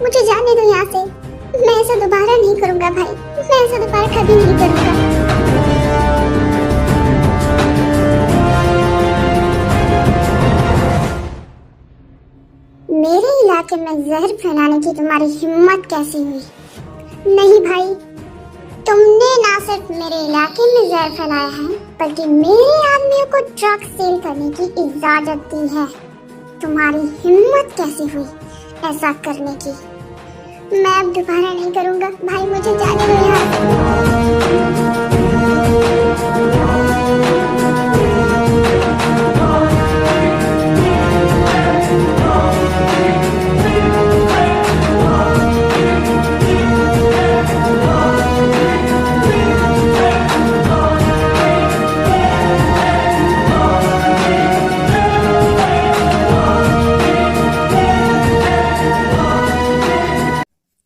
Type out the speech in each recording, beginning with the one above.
मुझे जाने दो यहाँ से। मैं ऐसा दोबारा नहीं करूँगा भाई, मैं ऐसा दोबारा कभी नहीं करूँगा। मेरे इलाके में जहर फैलाने की तुम्हारी हिम्मत कैसी हुई? नहीं भाई, तुमने ना सिर्फ मेरे इलाके में जहर फैलाया है, बल्कि मेरे आदमियों को ड्रग सेल करने की इजाजत दी है। तुम्हारी हिम्मत कैसी हुई ऐसा करने की? मैं अब दोबारा नहीं करूँगा भाई, मुझे जाने दो यहाँ से।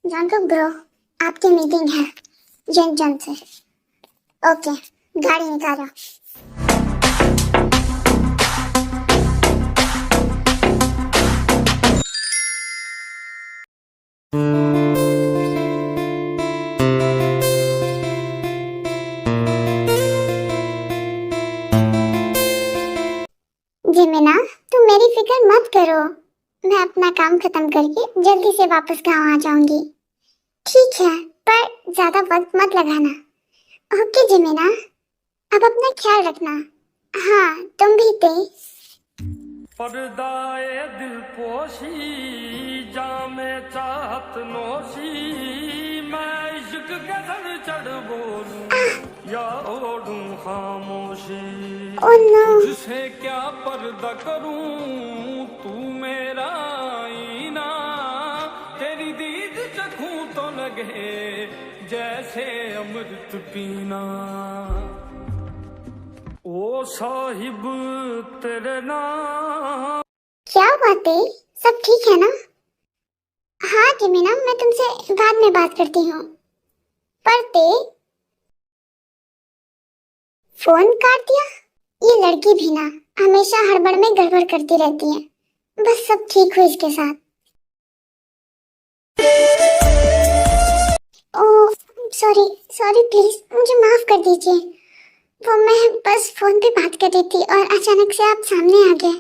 जंकुक ब्रो, आपकी मीटिंग है जन से। ओके, गाड़ी निकालो। जिमिना, तुम मेरी फिक्र मत करो, मैं अपना काम खत्म करके जल्दी से वापस गाँव आ जाऊंगी। ठीक है, पर ज्यादा वक्त मत लगाना। ओके जिमिना, अब अपना ख्याल रखना। हाँ, तुम भी पर्दाए दिल पोशी जामे चाहत नोशी, मैं इश्क के सर चढ़ बोलूं या ओढ़ूं खामोशी। तुझसे क्या पर्दा करूं, तू मेरा आईना, तेरी दीद चखूं तो लगे जैसे अमृत पीना। ओ साहिब तेरे नाम। क्या बात है, सब ठीक है ना? हाँ जिमिना, मैं तुमसे बाद में बात करती हूँ। पर फोन काट दिया? ये लड़की भी ना हमेशा हड़बड़ में गड़बड़ करती रहती है। बस सब ठीक हुई इसके साथ। ओह सॉरी सॉरी, प्लीज मुझे माफ कर दीजिए। वो मैं बस फोन पे बात कर रही थी और अचानक से आप सामने आ गए।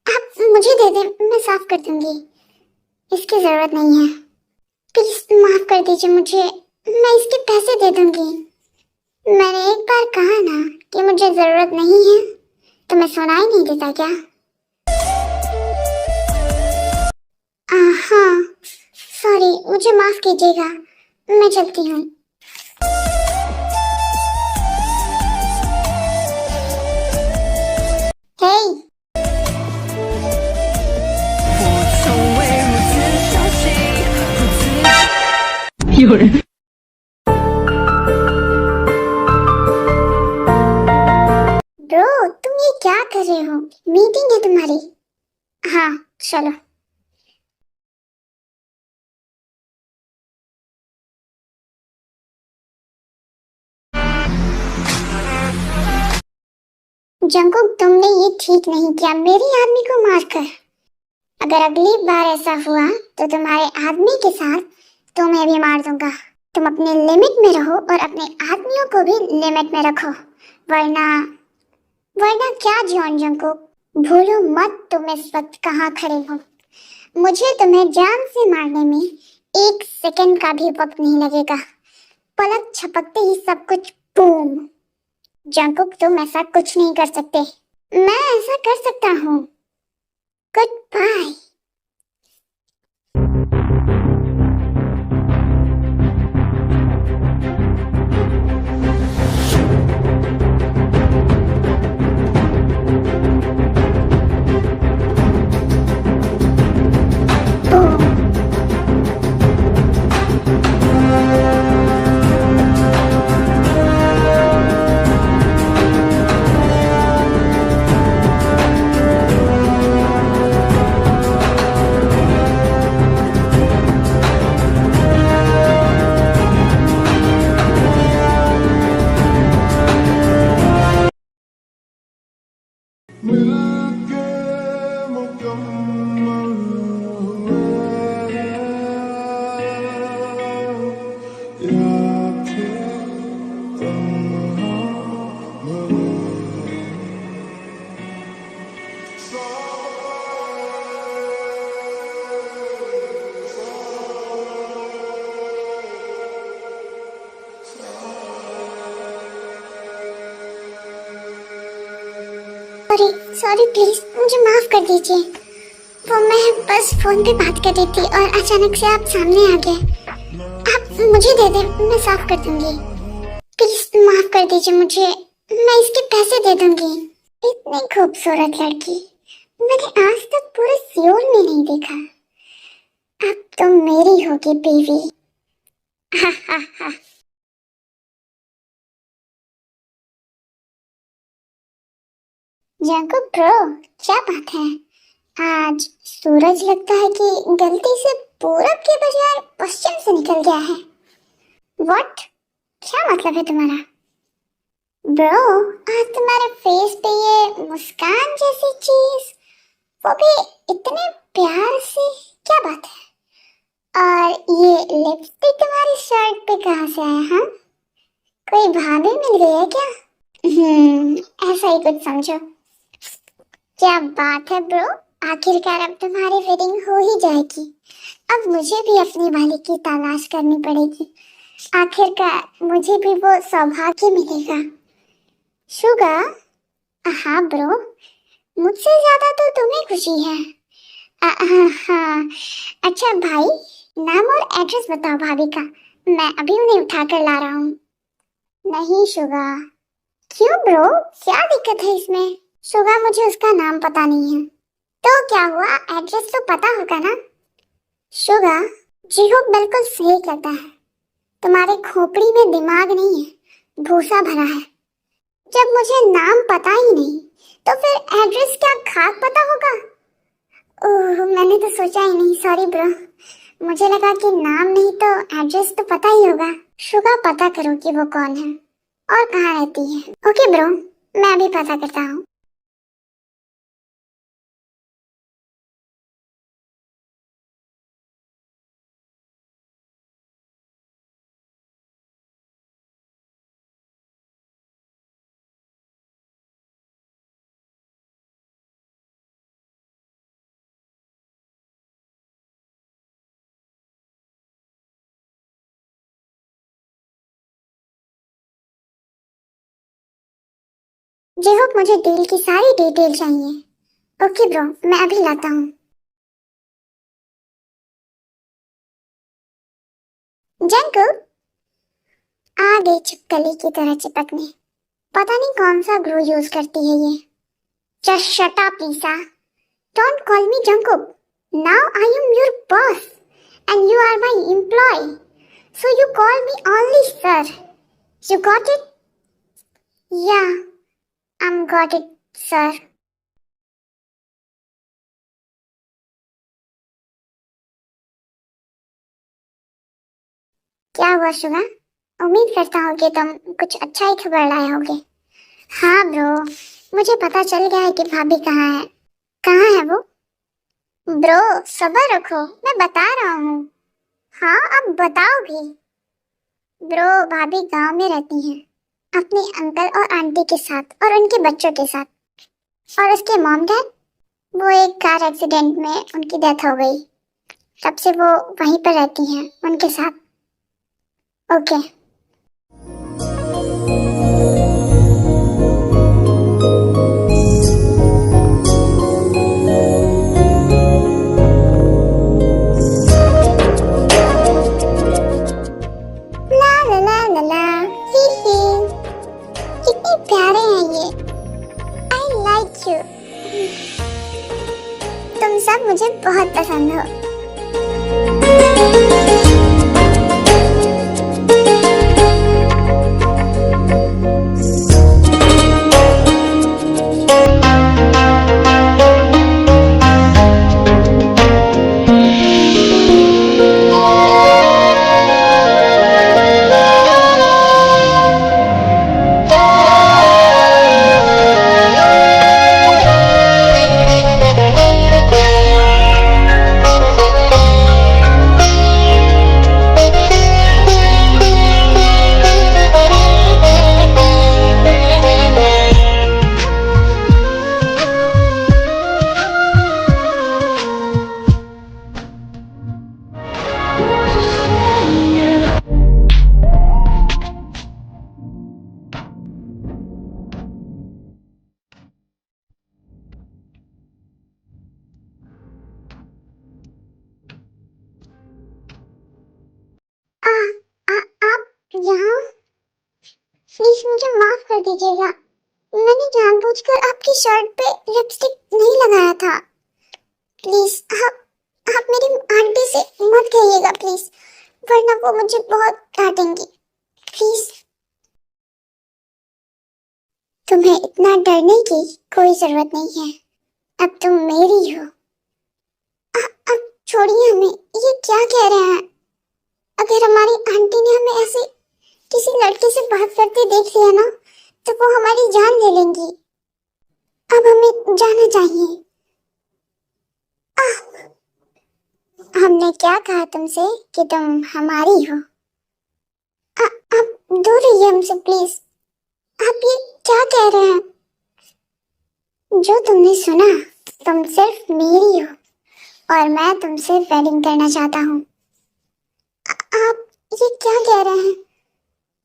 आप मुझे दे दें, मैं साफ कर दूंगी, इसकी जरूरत नहीं है। प्लीज माफ कर दीजिए मुझे, मैं इसके पैसे दे दूंगी। मैंने एक बार कहा ना कि मुझे जरूरत नहीं है, तो मैं सुनाई नहीं देता क्या? हाँ सॉरी, मुझे माफ कीजिएगा, मैं चलती हूँ। ब्रो, तुम ये क्या कर रहे हो? मीटिंग है तुम्हारी। हाँ चलो। जंकुक, तुमने ये ठीक नहीं किया मेरी आदमी को मारकर। अगर अगली बार ऐसा हुआ तो तुम्हारे आदमी के साथ तुम्हें भी मार दूंगा। तुम अपने लिमिट में रहो और अपने आदमियों को भी लिमिट में रखो, वरना क्या जॉन जंकुक, भूलो मत तुम इस वक्त कहाँ खड़े हो। मुझे तुम्हें जान से मारने में 1 सेकंड का भी वक्त नहीं लगेगा। पलक झपकते ही सब कुछ बूम। जंकुक, तुम ऐसा कुछ नहीं कर सकते, मैं ऐसा कर सकता हूँ। Good bye. अरे सॉरी, प्लीज मुझे माफ कर दीजिए। वो मैं बस फोन पे बात कर रही थी और अचानक से आप सामने आ गए। आप मुझे दे दे, मैं साफ कर दूंगी। प्लीज माफ कर दीजिए मुझे, मैं इसके पैसे दे दूंगी। इतनी खूबसूरत लड़की मैंने आज तक पूरे सियोल में नहीं देखा। अब तो मेरी होगी बीवी। हा हा हा। जाको ब्रो, क्या बात है? आज सूरज लगता है कि गलती से पूरब के बजाय पश्चिम से निकल गया है। व्हाट? क्या मतलब है तुम्हारा? ब्रो, आज तुम्हारे फेस पे ये मुस्कान जैसी चीज, वो भी इतने प्यार से, क्या बात है? और ये लिपस्टिक तुम्हारी शर्ट पे कहाँ से आया? हाँ, कोई भाभी मिल गई है क्या? ऐसा ही कुछ समझो। क्या बात है ब्रो, आखिरकार अब तुम्हारी वेडिंग हो ही जाएगी। अब मुझे भी अपनी वाली की तलाश करनी पड़ेगी। आखिरकार मुझे भी वो सौभाग्य मिलेगा। शुगा? हाँ ब्रो, मुझसे ज्यादा तो तुम्हें खुशी है। हाँ। अच्छा भाई, नाम और एड्रेस बताओ भाभी का, मैं अभी उन्हें उठा कर ला रहा हूँ। नहीं शुगा। क्यों ब्रो, क्या दिक्कत है इसमें? शुगा, मुझे उसका नाम पता नहीं है। तो क्या हुआ, एड्रेस तो पता होगा ना? शुगा, जीहोक बिल्कुल सही कहता है, तुम्हारे खोपड़ी में दिमाग नहीं है, भूसा भरा है। जब मुझे नाम पता ही नहीं तो फिर एड्रेस क्या खाक पता होगा? ओह, मैंने तो सोचा ही नहीं, सॉरी ब्रो। मुझे लगा कि नाम नहीं तो एड्रेस तो पता ही होगा। शुगा, पता करो कि वो कौन है और कहाँ रहती है। ओके ब्रो, मैं अभी पता करता हूँ। जीहोक, मुझे डील की सारी डिटेल चाहिए। ओके ब्रो, मैं अभी लाता हूँ। जंकुक आ गई छिपकली की तरह चिपकने। पता नहीं कौन सा ग्लू यूज करती है ये। Just shut up Lisa, don't call me Jungkook. Now I am your boss and you are my employee, so you call me only sir. You got it? Yeah, I'm got it, sir. क्या हुआ Suga? उम्मीद करता हूँ कि तुम कुछ अच्छा ही खबर लाए होगे। हाँ ब्रो, मुझे पता चल गया है कि भाभी कहाँ है। कहाँ है वो? ब्रो सब्र रखो, मैं बता रहा हूँ। हाँ, अब बताओ भी। ब्रो, भाभी गांव में रहती हैं, अपने अंकल और आंटी के साथ और उनके बच्चों के साथ। और उसके मॉम डैड, वो एक कार एक्सीडेंट में उनकी डेथ हो गई, तब से वो वहीं पर रहती हैं उनके साथ। ओके। ला ला ला ला, ही ही, कितने प्यारे हैं ये। I like you. तुम सब मुझे बहुत पसंद हो। कीजिएगा। मैंने जानबूझकर आपकी शर्ट पे लिपस्टिक नहीं लगाया था। प्लीज आप मेरी आंटी से मत कहिएगा प्लीज, वरना वो मुझे बहुत डांटेंगी। प्लीज। तुम्हें इतना डरने की कोई जरूरत नहीं है, अब तुम मेरी हो। अब छोड़िए हमें, ये क्या कह रहे हैं? अगर हमारी आंटी ने हमें ऐसे किसी लड़के से बात करते देख लिया ना, तो वो हमारी जान ले लेंगी। अब हमें जाना चाहिए। हमने क्या कहा तुमसे कि तुम हमारी हो? आप दूर रहिए हमसे प्लीज। आप ये क्या कह रहे हैं? जो तुमने सुना, तुम सिर्फ मेरी हो और मैं तुमसे वेडिंग करना चाहता हूँ। आप ये क्या कह रहे हैं?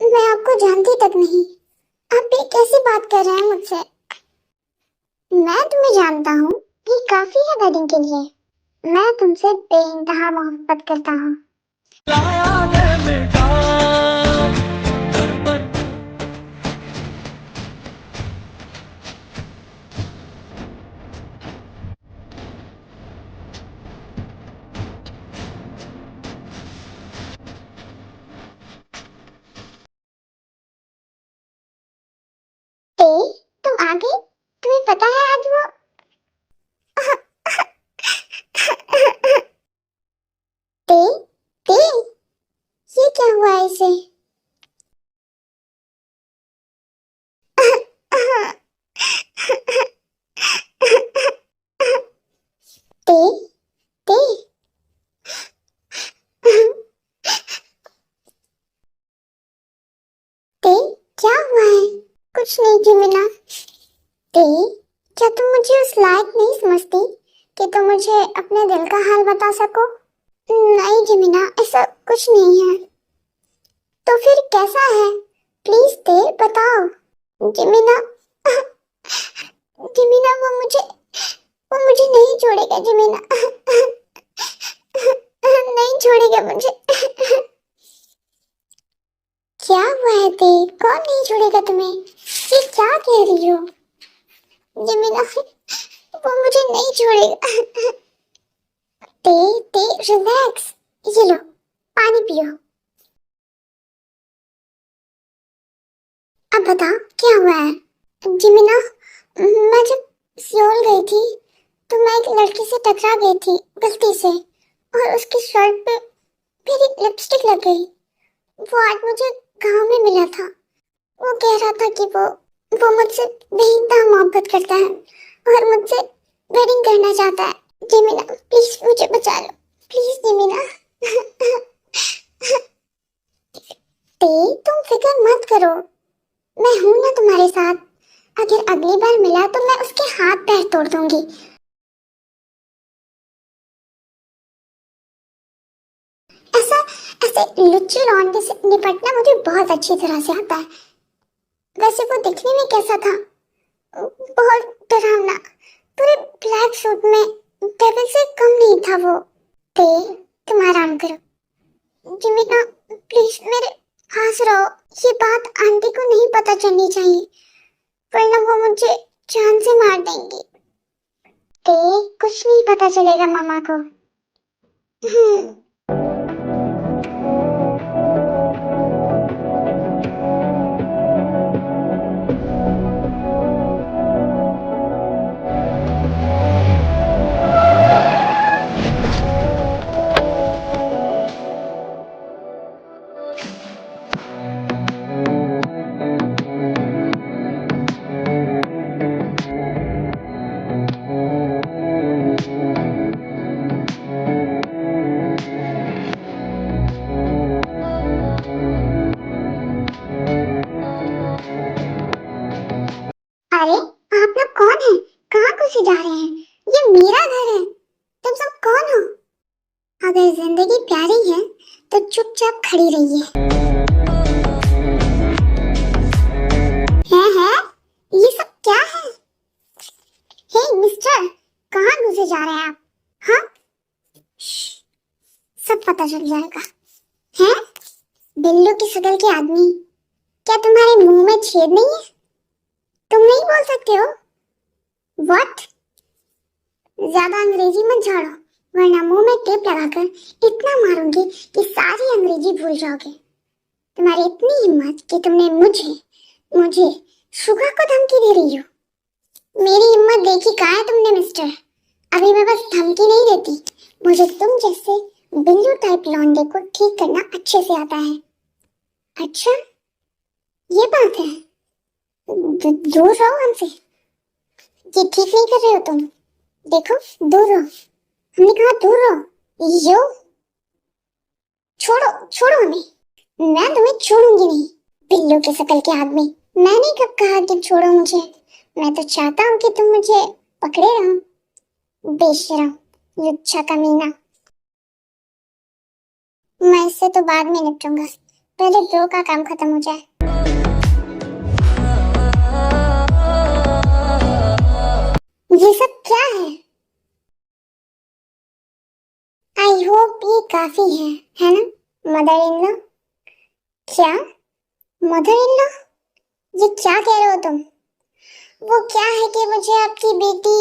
मैं आपको जानती तक नहीं। आप ये कैसी बात कर रहे हैं मुझसे? मैं तुम्हें जानता हूँ, ये काफी है वेडिंग के लिए। मैं तुमसे बेइंतहा मोहब्बत करता हूँ। ते, तुम आ गई? तुम्हें पता है आज वो ते, ते, ये क्या हुआ इसे? ते, ते, ते, क्या हुआ है? कुछ नहीं जिमिना। ते, क्या तुम मुझे उस लायक नहीं समझती कि तुम मुझे अपने दिल का हाल बता सको? नहीं जिमिना, ऐसा कुछ नहीं है। तो फिर कैसा है? प्लीज ते बताओ। जिमिना, जिमिना वो मुझे नहीं छोड़ेगा जिमिना। नहीं छोड़ेगा मुझे। क्या हुआ है ते? कौन नहीं छोड़ेगा तुम्हें? ये क्या कह रही हो? जिमिना, वो मुझे नहीं छोड़ेगा। ते ते रिलैक्स, ये लो पानी पियो। अब बताओ क्या हुआ है? जिमिना, मैं जब सियोल गई थी तो मैं एक लड़की से टकरा गई थी गलती से, और उसकी शर्ट पे मेरी लिपस्टिक लग गई। वो आज मुझे गांव में मिला था। वो कह रहा था कि वो मुझसे बेइंतहा मोहब्बत करता है और मुझसे वेडिंग करना चाहता है। जिमिना प्लीज मुझे बचा लो, प्लीज जिमिना। ते, तुम फिक्र मत करो, मैं हूं ना तुम्हारे साथ। अगर अगली बार मिला तो मैं उसके हाथ पैर तोड़ दूंगी। ऐसा ऐसे लुच्चे लौंडे से निपटना मुझे बहुत अच्छी तरह से आता है। वैसे वो दिखने में कैसा था? बहुत डरावना, पूरे ब्लैक सूट में, डेविल से कम नहीं था वो। ते, तुम आराम करो। जिमिना प्लीज मेरे पास रहो। ये बात आंटी को नहीं पता चलनी चाहिए, वरना वो मुझे जान से मार देंगी। ते, कुछ नहीं पता चलेगा मामा को। अरे आप लोग कौन हैं? कहाँ घुसे जा रहे हैं? ये मेरा घर है। तुम सब कौन हो? अगर जिंदगी प्यारी है तो चुपचाप खड़ी रहिए। है ये सब क्या है? हे मिस्टर, कहाँ घुसे जा रहे हैं आप? हाँ, श्श, सब पता चल जाएगा। हैं? बिल्लू की शक्ल के आदमी, क्या तुम्हारे मुंह में छेद नहीं है? तुम नहीं बोल सकते हो? व्हाट? ज्यादा अंग्रेजी मत झाड़ो, वरना मुंह में टेप लगाकर इतना मारूंगी कि सारी अंग्रेजी भूल जाओगे। तुम्हारी इतनी हिम्मत कि तुमने मुझे मुझे शुगा को धमकी दे रही हो। मेरी हिम्मत देखी कहाँ है तुमने मिस्टर? अभी मैं बस धमकी नहीं देती, मुझे तुम जैसे बिल्लू टाइप लौंडे को ठीक करना अच्छे से आता है। अच्छा, ये बात है। दूर रहो हमसे, ये ठीक नहीं कर रहे हो तुम। देखो, दूर रहो, हमने कहा दूर रहो। यो, छोड़ो छोड़ो हमें। मैं तुम्हें छोड़ूंगी नहीं, बिल्लू के शकल के आदमी। मैंने कब कहा कि छोड़ो मुझे? मैं तो चाहता हूँ कि तुम मुझे पकड़े रहो। बेशरम लुच्चा कमीना। मैं इससे तो बाद में निपटूंगा, पहले ब्रो का काम खत्म हो जाए। ये सब क्या है? आई होप ये काफी है ना मदर इन लॉ? क्या मदर इन लॉ? ये क्या कह रहे हो तुम? वो क्या है कि मुझे आपकी बेटी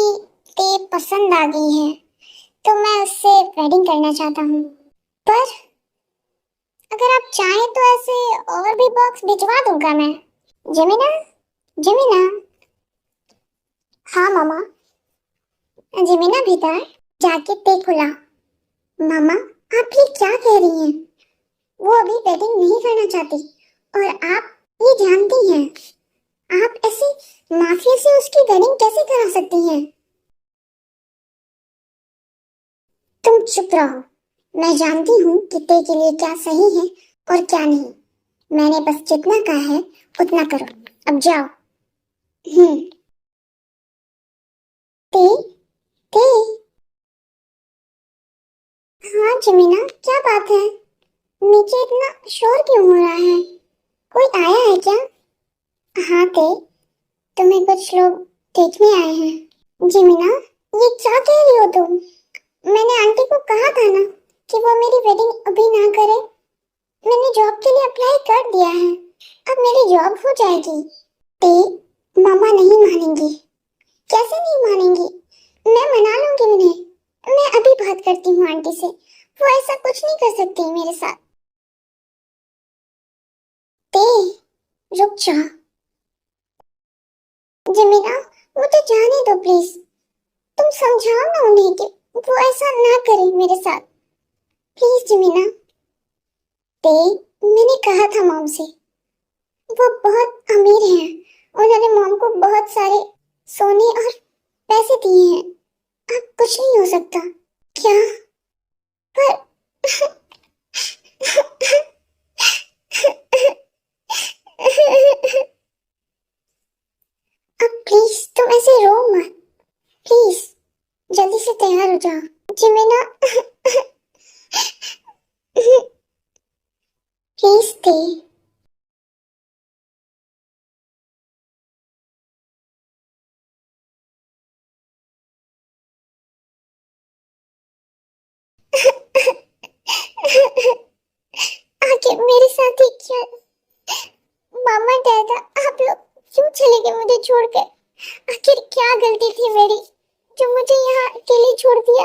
ते पसंद आ गई है, तो मैं उससे वेडिंग करना चाहता हूँ। पर अगर आप चाहें तो ऐसे और भी बॉक्स भिजवा दूंगा मैं। जमीना, जमीना। हाँ मामा। जमीना भीतर जाके ते खुला। मामा, आप ये क्या कह रही हैं? वो अभी वेडिंग नहीं करना चाहती, और आप ये जानती हैं। आप ऐसे माफिया से उसकी वेडिंग कैसे करा सकती हैं? तुम चुप रहो। मैं जानती हूँ कि ते के लिए क्या सही है और क्या नहीं। मैंने बस जितना कहा है उतना करो, अब जाओ। ते ते। हाँ जमीना, क्या बात है? नीचे इतना शोर क्यों हो रहा है? कोई आया है क्या? हाँ ते, तुम्हें कुछ लोग देखने आए हैं। जमीना, ये क्या कह रही हो तुम? मैंने आंटी को कहा था ना कि वो मेरी वेडिंग अभी ना करे। मैंने जॉब के लिए अप्लाई कर दिया है, अब मेरी जॉब हो जाएगी। ते, मामा नहीं मानेंगी। कैसे नहीं मानेंगी? मैं मना लूंगी उन्हें। मैं अभी बात करती हूँ आंटी से, वो ऐसा कुछ नहीं कर सकती मेरे साथ। ते, रुक जा। जमीना, मुझे जाने दो प्लीज। तुम समझाओ ना उन्हें कि वो ऐसा ना करे मेरे साथ, प्लीज जमीना। ते, मैंने कहा था मॉम से, वो बहुत अमीर हैं। उन्होंने मॉम को बहुत सारे सोने और पैसे दिए हैं। अब कुछ नहीं हो सकता। क्या? पर अब प्लीज तुम ऐसे रो मत, प्लीज जल्दी से तैयार हो जाओ जिमिना। प्लीज थे। आखिर मेरे साथ ही क्या? मामा डैडा, आप लोग क्यों चले गए मुझे छोड़कर? आखिर क्या गलती थी मेरी जो मुझे यहाँ अकेले छोड़ दिया?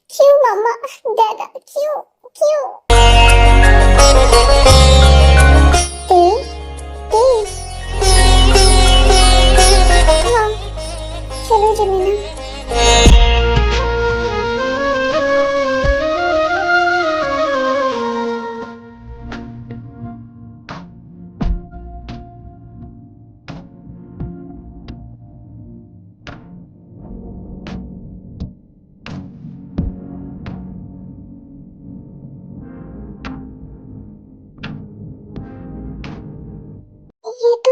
क्यों मामा डैडा, क्यों क्यों? ते, ते। हाँ, चलो जमीना। ये तो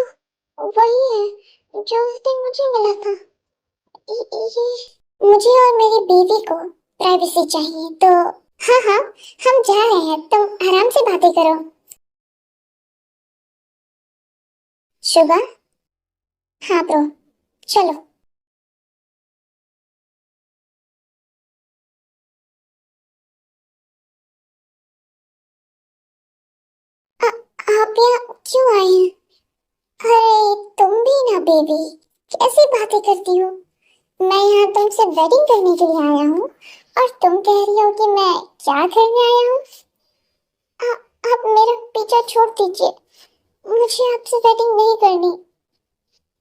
वही है जो उस दिन मुझे मिला था। ये मुझे और मेरी बीवी को प्राइवेसी चाहिए, तो हाँ हाँ, हम जा रहे हैं, तुम आराम से बातें करो। शुगर? हाँ ब्रो, चलो। आप यहाँ क्यों आए हैं? अरे तुम भी ना बे, बेबी, कैसी बातें करती हो? मैं यहाँ तुमसे वेडिंग करने के लिए आया हूँ और तुम कह रही हो कि मैं क्या करने आया हूँ? आप मेरा पीछा छोड़ दीजिए, मुझे आपसे वेडिंग नहीं करनी।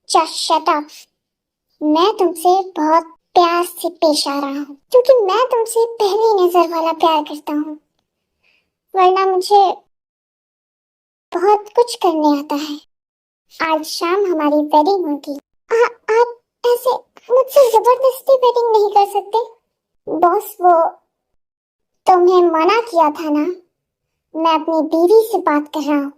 Just shut up. मैं तुमसे बहुत प्यार से पेश आ रहा हूँ क्योंकि मैं तुमसे पहली नजर वाला प्यार करता हूँ, वरना मुझे बहुत कुछ करने आता है। आज शाम हमारी वेडिंग होगी। आप ऐसे मुझसे जबरदस्ती वेडिंग नहीं कर सकते। बॉस, वो तुम्हें मना किया था ना, मैं अपनी बीवी से बात कर रहा हूँ।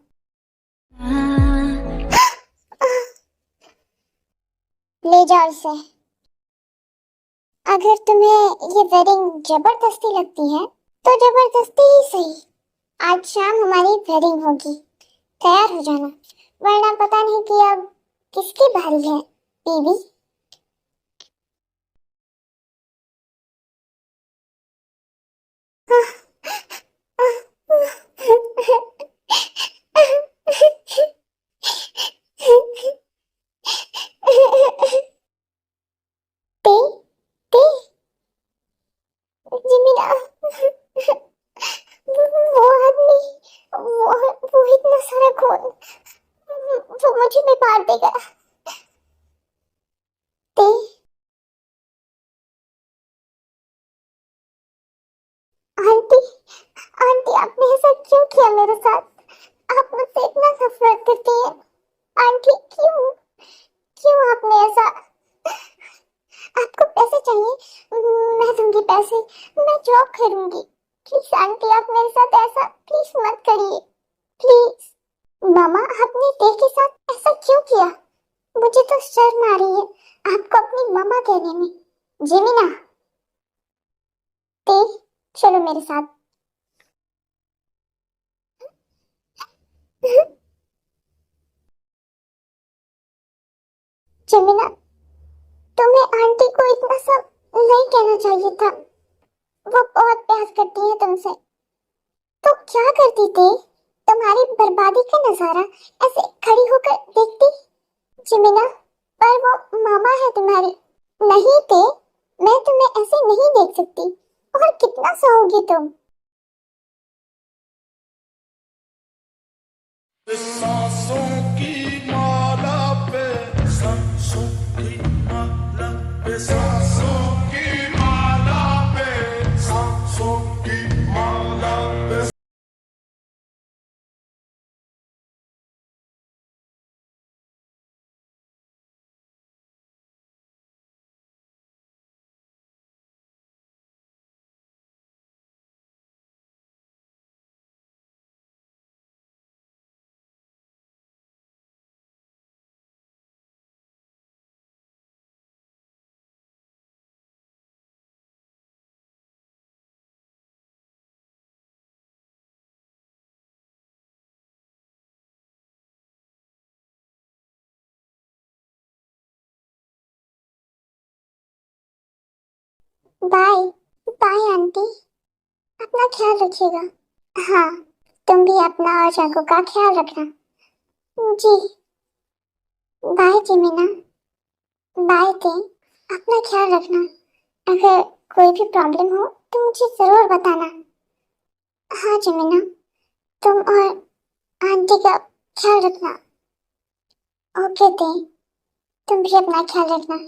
ले जाओ इसे। अगर तुम्हें ये वेडिंग जबरदस्ती लगती है तो जबरदस्ती ही सही। आज शाम हमारी वेडिंग होगी, तैयार हो जाना, वरना पता नहीं कि अब किसकी बारी है बीवी। ते ते जिमिना, वो आदमी, वो इतना सारा खून, वो मुझे भी मार देगा। ते आंटी, आंटी आपने ऐसा क्यों किया मेरे साथ? आप मुझसे इतना नफरत करती हैं आंटी, क्यों? क्यों आपने ऐसा? आपको पैसे चाहिए, मैं दूंगी पैसे, मैं जॉब करूंगी। प्लीज आंटी, आप मेरे साथ ऐसा प्लीज मत करिए, प्लीज। मामा, आपने ते के साथ ऐसा क्यों किया? मुझे तो शर्म आ रही है आपको अपनी मामा कहने में। जेमिना, ते चलो मेरे साथ। जेमिना, तुम्हें आंटी को इतना सब नहीं कहना चाहिए था, वो बहुत प्यार करती है तुमसे। तो क्या करती थी? तुम्हारी बर्बादी का नजारा ऐसे खड़ी होकर देखती। जिमिना, पर वो मामा है तुम्हारी। नहीं थे, मैं तुम्हें ऐसे नहीं देख सकती। और कितना सहोगी तुम? सांसों की माला पे, सांसों की माला पे, सांसों की माला पे, सांसों की माला पे। बाय। बाय आंटी, अपना ख्याल रखिएगा। हाँ, तुम भी अपना और जागो का ख्याल रखना। जी, बाय जिमिना, बाय थे, अपना ख्याल रखना। अगर कोई भी प्रॉब्लम हो तो मुझे जरूर बताना। हाँ जिमिना, तुम और आंटी का ख्याल रखना। ओके थे, तुम भी अपना ख्याल रखना।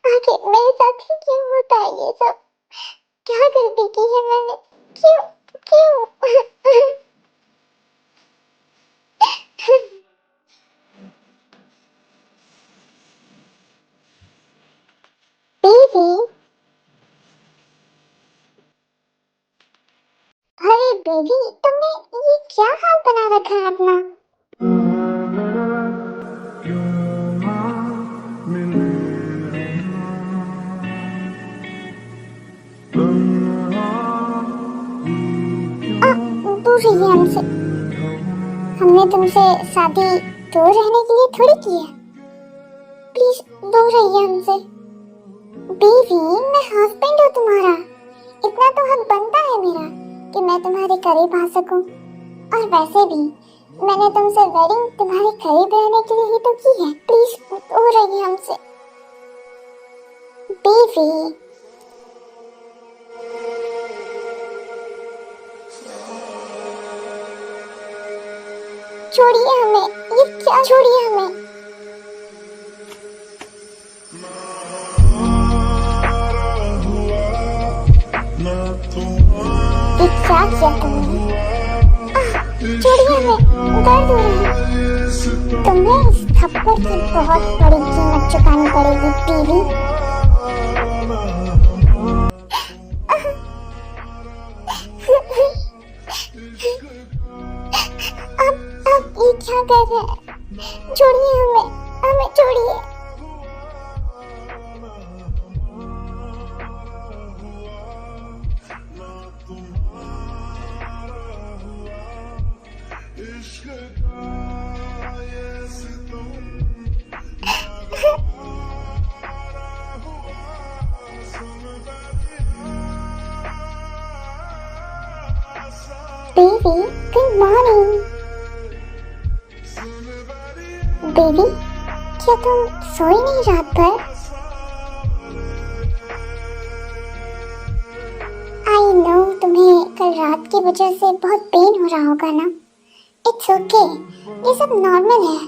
आखिर मेरे साथ ही क्यों होता है ये सब? क्या गलती की है मैंने? क्यों? क्यों? बेबी, बेबी, तुमने ये क्या हाल बना रखा है अपना? दूर रहिए हमसे। हमने तुमसे शादी दूर रहने के लिए थोड़ी की है। प्लीज दूर रहिए हमसे। बेबी, मैं हस्बैंड हूँ तुम्हारा। इतना तो हक बनता है मेरा कि मैं तुम्हारे करीब आ सकूं। और वैसे भी मैंने तुमसे वेडिंग तुम्हारे करीब रहने के लिए ही तो की है। प्लीज दूर रहिए हमसे बेबी। छोड़िए हमें, ये क्या? छोड़िए हमें। ये क्या किया तुमने? छोड़िए हमें, दर्द हो रहा है। तुम्हें इस थप्पड़ की बहुत बड़ी कीमत चुकानी पड़ेगी बीवी। अब ये क्या कर रहे हैं? छोड़िए हमें, हमें छोड़िए। Baby, good morning. बेबी, क्या तुम सोई नहीं रात भर? आई नो तुम्हें कल रात की वजह से बहुत पेन हो रहा होगा ना। इट्स ओके, ये सब नॉर्मल है।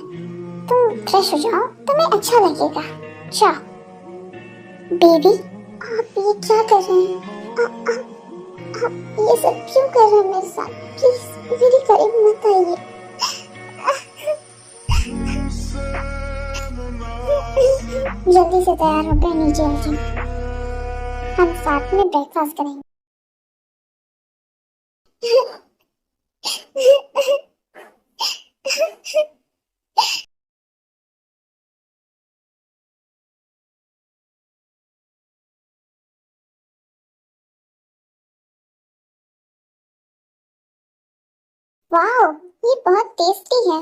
तुम फ्रेश हो जाओ, तुम्हें अच्छा लगेगा। जाओ। बेबी, आप ये क्या कर रहे हैं? आप ये सब क्यों कर रहे हैं मेरे साथ? प्लीज मेरे करीब मत आइए। जल्दी से तैयार होकर नीचे आ जाओ, हम साथ में ब्रेकफास्ट करेंगे। वाओ, ये बहुत टेस्टी है।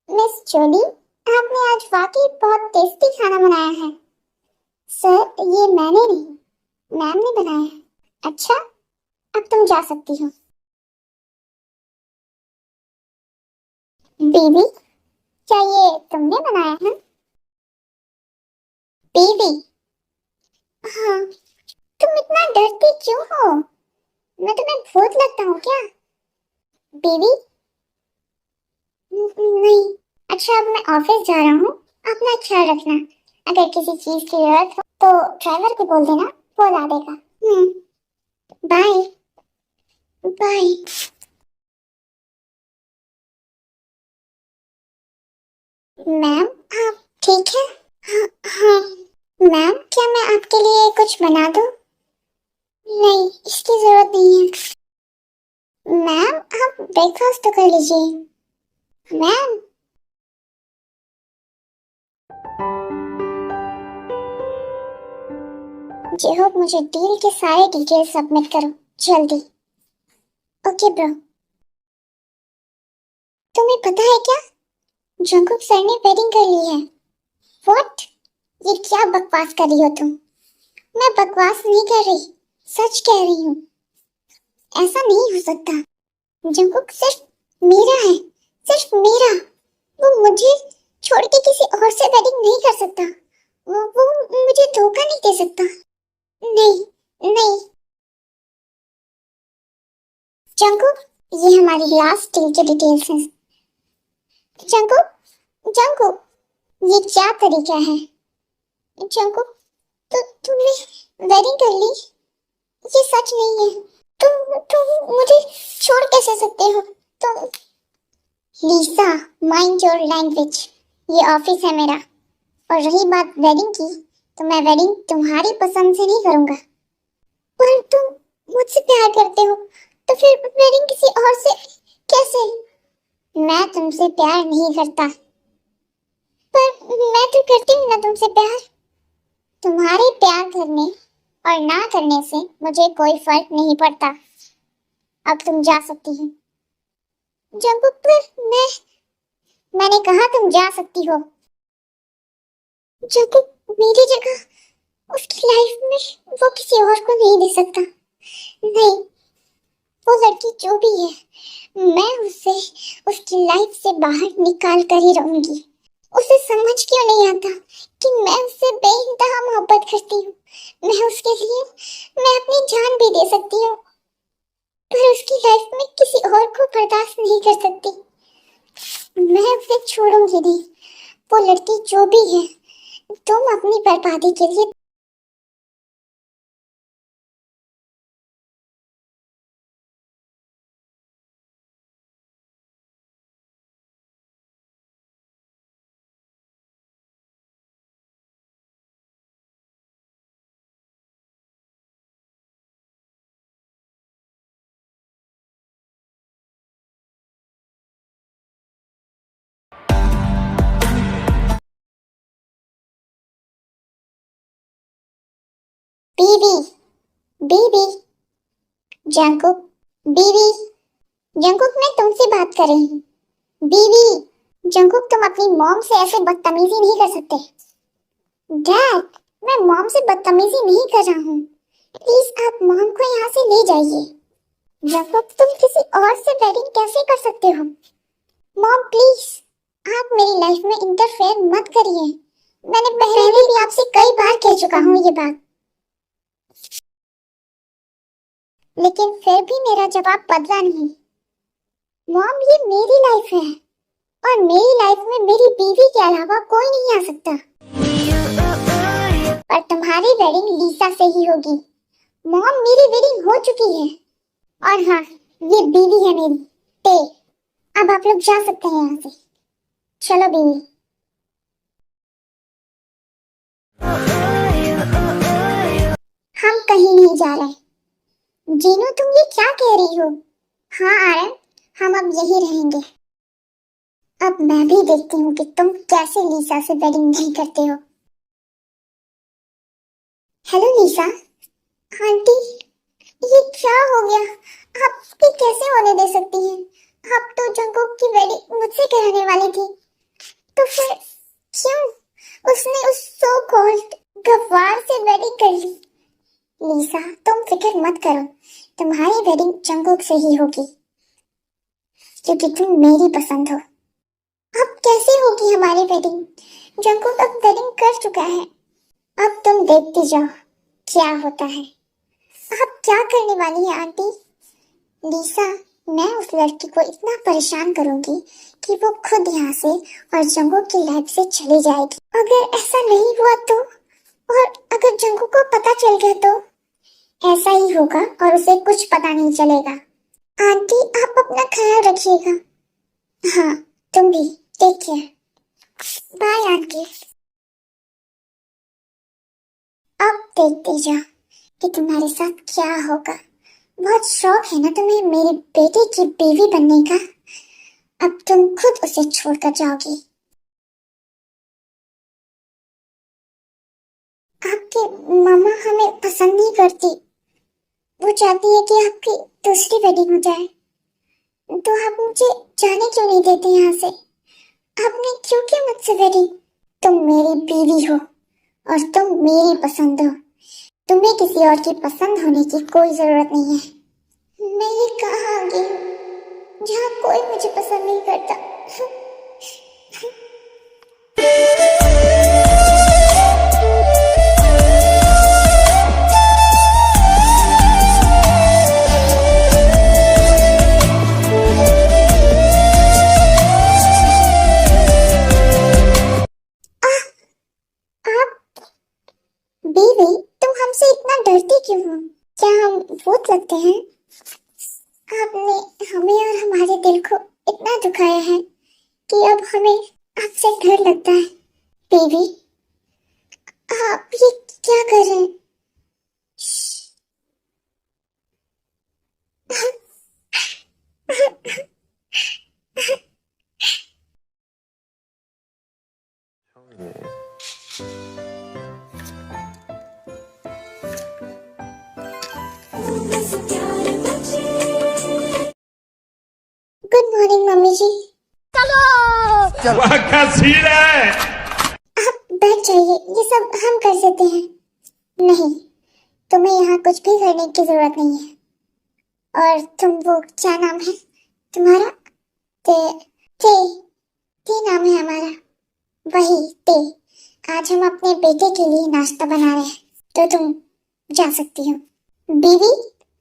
मिस जोली, आपने आज वाकई बहुत टेस्टी खाना बनाया है। सर, ये मैंने नहीं, मैम ने बनाया है। अच्छा, अब तुम जा सकती हो। बेबी, क्या ये तुमने बनाया है? बेबी, हाँ। तुम इतना डरती क्यों हो? मैं तुम्हें भूत लगता हूँ क्या? बेबी, नहीं। अच्छा, अब मैं ऑफिस जा रहा हूँ। अपना ख्याल रखना। अगर किसी चीज की जरूरत हो तो ड्राइवर को बोल देना, वो ला देगा। Bye bye. मैम, आप ठीक है? हाँ हाँ। मैम, क्या मैं आपके लिए कुछ बना दूँ? नहीं, इसकी जरूरत नहीं है। मैम, आप ब्रेकफास्ट तो कर लीजिए। मैम, जे होप मुझे डील के सारे डिटेल्स सबमिट करो जल्दी। Okay bro. तुम्हें पता है क्या, जंगकुक सर ने वेडिंग कर ली है। व्हाट? ये क्या बकवास कर रही हो तुम? मैं बकवास नहीं कर रही, सच कह रही हूँ। ऐसा नहीं हो सकता। जंगकुक सिर्फ मेरा है, सिर्फ मेरा। वो मुझे छोड़ के किसी और से वेडिंग नहीं कर सकता। वो मुझे धोखा नहीं दे सकता। नहीं नहीं। जंगकुक, ये हमारी लास्ट डील के डिटेल्स हैं। जंगकुक, जंगकुक, ये क्या तरीका है? जंगकुक, तो तुमने वेडिंग कर ली? ये सच नहीं है। तुम मुझे छोड़ कैसे सकते हो? तुम लीसा, माइंड योर लैंग्वेज। ये ऑफिस है मेरा। और रही बात वेडिंग की, तो मैं वेडिंग तुम्हारी पसंद से नहीं करूंगा। पर तुम मुझसे प्यार करते हो, तो फिर वेडिंग किसी और से कैसे? मैं तुमसे प्यार नहीं करता। पर मैं तो करती हूँ ना तुमसे प्यार। तुम्हारे प्यार करने और ना करने से मुझे कोई फर्क नहीं पड़ता। अब तुम जा सकती हो। जंगकुक, पर मैंने कहा तुम जा सकती हो। जंगकुक मेरी जगह उसकी लाइफ में वो किसी और को नहीं दे सकता। नहीं, वो लड़की जो भी है, मैं उसे उसकी लाइफ से बाहर निकाल कर ही रहूंगी। उसे समझ क्यों नहीं आता कि मैं उससे बेइंतहा मोहब्बत करती हूँ। मैं उसके लिए मैं अपनी जान भी दे सकती हूँ, पर उसकी लाइफ में किसी और को बर्दाश्त नहीं कर सकती। मैं उसे छोड़ूंगी नहीं। वो लड़की जो भी है, तुम अपनी बर्बादी के लिए बीवी बीवी जंकुक बीवी जंकुक, मैं तुमसे बात कर रही हूँ। बीवी जंकुक, तुम अपनी मॉम से ऐसे बदतमीजी नहीं कर सकते। डैड, मैं मॉम से बदतमीजी नहीं कर रहा हूँ। प्लीज आप मॉम को यहाँ से ले जाइए। जंकुक, तुम किसी और से वेडिंग कैसे कर सकते हो? मॉम प्लीज, आप मेरी लाइफ में इंटरफेयर मत करिए। मैंने पहले भी आपसे कई बार कह चुका हूँ ये बात, लेकिन फिर भी मेरा जवाब बदला नहीं। मॉम, ये मेरी लाइफ है और मेरी लाइफ में मेरी बीवी के अलावा कोई नहीं आ सकता। पर तुम्हारी वेडिंग लीसा से ही होगी। मॉम, मेरी वेडिंग हो चुकी है। और हाँ, ये बीवी है मेरी, ते। अब आप लोग जा सकते हैं यहाँ से। चलो बीवी। हम कहीं नहीं जा रहे। जीनू, तुम ये क्या कह रही हो? हाँ आरन, हम अब यही रहेंगे। अब मैं भी देखती हूँ कि तुम कैसे लीसा से वेडिंग नहीं करते हो। हेलो लीसा। आंटी, ये क्या हो गया? आप भी कैसे होने दे सकती हैं? आप तो जंकुक की वेडिंग मुझसे कराने वाली थी, तो फिर क्यों उसने उस सो कॉल्ड गवार से वेडिंग कर ली? लीसा, तुम फिक्र मत करो, तुम्हारी वेडिंग जंकुक से ही होगी, क्योंकि तुम मेरी पसंद हो। अब कैसे होगी हमारी वेडिंग? जंकुक अब वेडिंग कर चुका है। अब तुम देखते जाओ क्या होता है। आप क्या करने वाली है आंटी? लीसा, मैं उस लड़की को इतना परेशान करूंगी कि वो खुद यहाँ से और जंकुक की लाइफ से चली जाएगी। अगर ऐसा नहीं हुआ तो, और अगर जंकुक को पता चल गया तो? ऐसा ही होगा और उसे कुछ पता नहीं चलेगा। आंटी, आप अपना ख्याल रखिएगा। हाँ, तुम भी। Take care. Bye aunty. अब देखते जाओ कि तुम्हारे साथ क्या होगा। बहुत शौक है ना तुम्हें मेरे बेटे की बीवी बनने का। अब तुम खुद उसे छोड़कर जाओगी। आपकी मामा हमें पसंद नहीं करती। वो चाहती है कि आपकी दूसरी वेडिंग हो जाए। तो आप मुझे जाने क्यों नहीं देते यहाँ से? आपने क्यों किया मुझसे वेडिंग? तुम मेरी बीवी हो और तुम मेरी पसंद हो। तुम्हें किसी और की पसंद होने की कोई जरूरत नहीं है। मैं ये कहाँ आ गई हूँ जहाँ कोई मुझे पसंद नहीं करता। बीवी, तुम हमसे इतना डरती क्यों हो? क्या हम भूत लगते हैं? आपने हमें और हमारे दिल को इतना दुखाया है कि अब हमें आपसे डर लगता है। बीवी, आप ये क्या कर रहे हैं? गुड मॉर्निंग मम्मी जी। वाह क्या सीन है। आप बैठ जाइए, ये सब हम कर सकते हैं। नहीं, तुम्हें यहाँ कुछ भी करने की जरूरत नहीं है। और तुम वो क्या नाम है तुम्हारा? ते ते ते नाम है हमारा। वही ते। आज हम अपने बेटे के लिए नाश्ता बना रहे हैं, तो तुम जा सकती हो। बीवी,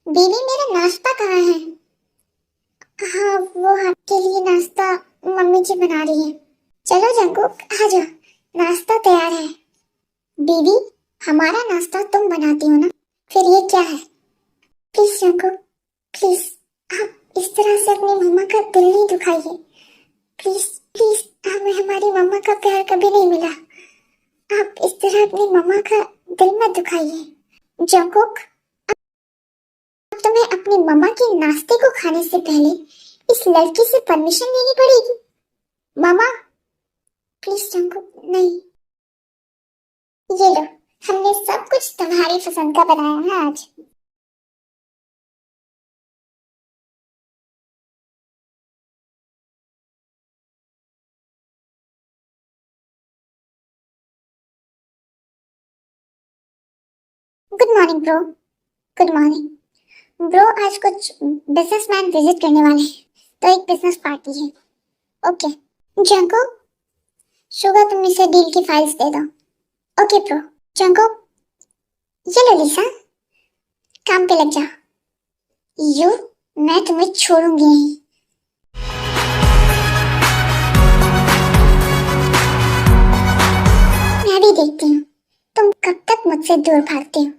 बीवी मेरा नाश्ता कहाँ है? हाँ, वो आपके लिए नाश्ता मम्मी जी बना रही है। चलो जंकुक, आ जाओ, नाश्ता तैयार है। बीवी, हमारा नाश्ता तुम बनाती हो ना, फिर ये क्या है? प्लीज जंकुक, प्लीज, आप इस तरह से अपनी मम्मा का दिल नहीं दुखाइए। प्लीज प्लीज, हमें हमारी मम्मा का प्यार कभी नहीं मिला। आप इस तरह अपनी मम्मा का दिल मत दुखाइए। जंकुक, अब तुम्हें अपनी मम्मा के नाश्ते को खाने से पहले इस लड़की से परमिशन लेनी पड़ेगी। मामा, प्लीज जंकुक, नहीं। ये लो, हमने सब कुछ तुम्हारी पसंद का बनाया है आज। Good morning bro. Good morning bro. आज कुछ बिजनेसमैन विजिट करने वाले हैं, तो एक बिजनेस पार्टी है। ओके जंको, शुगर तुम इसे डील की फाइल्स दे दो। Okay bro. जंको, ये लो लिसा, काम पे लग जाओ। यू, मैं तुम्हें छोड़ूंगी नहीं। मैं भी देखती हूँ तुम कब तक मुझसे दूर भागती हो।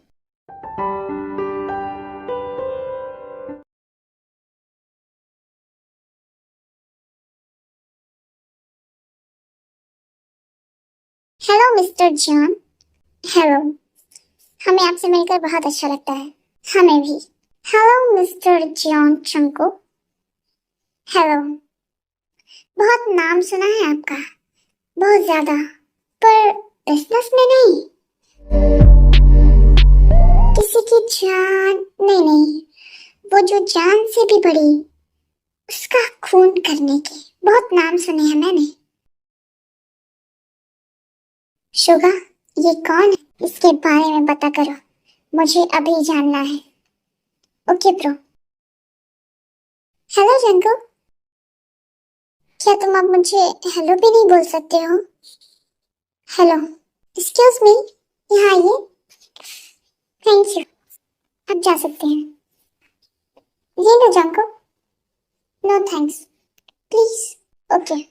Hello mister John. हेलो, हमें आपसे मिलकर बहुत अच्छा लगता है। हमें भी। हेलो मिस्टर जॉन चंको। हेलो। बहुत नाम सुना है आपका, बहुत ज्यादा, पर बिजनेस में नहीं। किसी की जान नहीं, नहीं, वो जो जान से भी बड़ी, उसका खून करने के बहुत नाम सुने हैं मैंने। शुगा, ये कौन है? इसके बारे में पता करो, मुझे अभी जानना है। Okay bro. हेलो जंको, क्या तुम अब मुझे हेलो भी नहीं बोल सकते हो? हेलो, एक्सक्यूज मी, यहाँ आइए। थैंक यू, आप जा सकते हैं। ये लो जंको। No thanks, please. Okay.